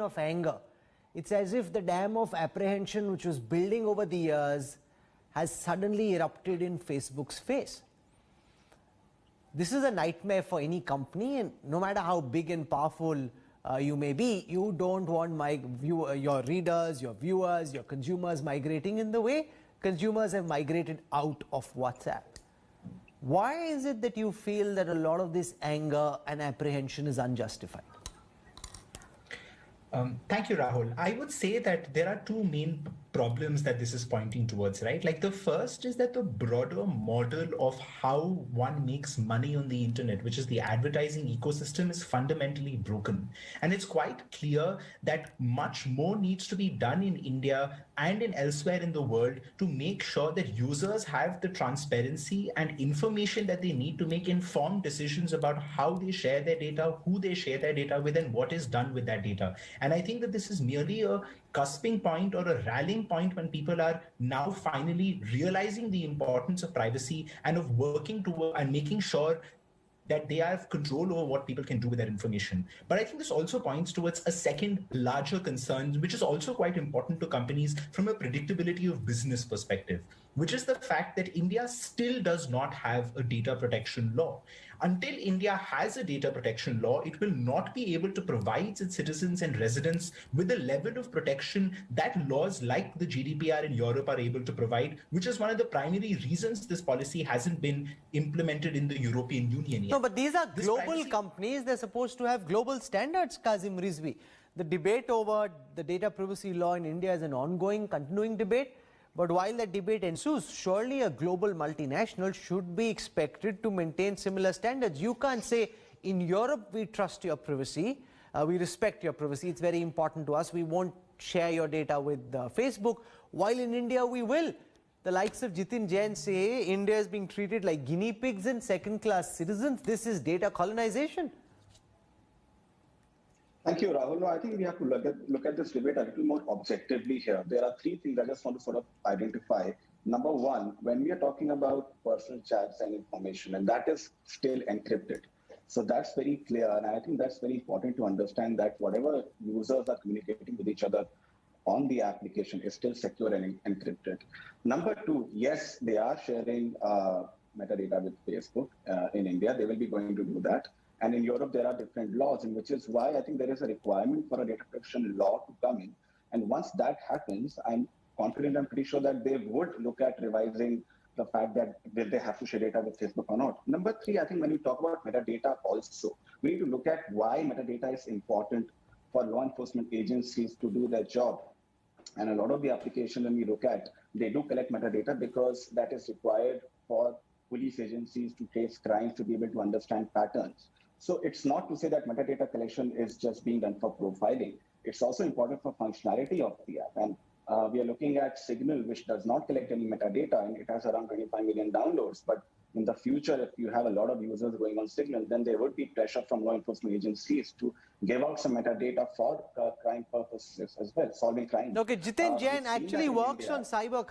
of anger. It's as if the dam of apprehension which was building over the years has suddenly erupted in Facebook's face. This is a nightmare for any company, and no matter how big and powerful you may be, you don't want your readers, your viewers, your consumers migrating in the way consumers have migrated out of WhatsApp. Why is it that you feel that a lot of this anger and apprehension is unjustified? Thank you, Rahul. I would say that there are two main problems that this is pointing towards, right? Like the first is that the broader model of how one makes money on the internet, which is the advertising ecosystem, is fundamentally broken. And it's quite clear that much more needs to be done in India and in elsewhere in the world to make sure that users have the transparency and information that they need to make informed decisions about how they share their data, who they share their data with, and what is done with that data. And I think that this is merely a cusping point or a rallying point when people are now finally realizing the importance of privacy and of working toward and making sure that they have control over what people can do with their information. But I think this also points towards a second larger concern, which is also quite important to companies from a predictability of business perspective, which is the fact that India still does not have a data protection law. Until India has a data protection law, it will not be able to provide its citizens and residents with the level of protection that laws like the GDPR in Europe are able to provide, which is one of the primary reasons this policy hasn't been implemented in the European Union yet. No, but these are global companies. They're supposed to have global standards, Kazim Rizvi. The debate over the data privacy law in India is an ongoing, continuing debate. But while that debate ensues, surely a global multinational should be expected to maintain similar standards. You can't say, in Europe, we trust your privacy, we respect your privacy, it's very important to us, we won't share your data with Facebook, while in India we will. The likes of Jitin Jain say India is being treated like guinea pigs and second-class citizens. This is data colonization. Thank you, Rahul. No, I think we have to look at this debate a little more objectively here. There are three things I just want to sort of identify. Number one, when we are talking about personal chats and information, and that is still encrypted. So that's very clear. And I think that's very important to understand that whatever users are communicating with each other on the application is still secure and encrypted. Number two, yes, they are sharing metadata with Facebook in India. They will be going to do that. And in Europe, there are different laws, and which is why I think there is a requirement for a data protection law to come in. And once that happens, I'm confident, I'm pretty sure that they would look at revising the fact that will they have to share data with Facebook or not. Number three, I think when you talk about metadata also, we need to look at why metadata is important for law enforcement agencies to do their job. And a lot of the application when we look at, they do collect metadata because that is required for police agencies to trace crimes, to be able to understand patterns. So it's not to say that metadata collection is just being done for profiling. It's also important for functionality of the app. And we are looking at Signal, which does not collect any metadata, and it has around 25 million downloads. But in the future, if you have a lot of users going on Signal, then there would be pressure from law enforcement agencies to give out some metadata for crime purposes as well, solving crime. Okay, Jitin Jain actually works on cyber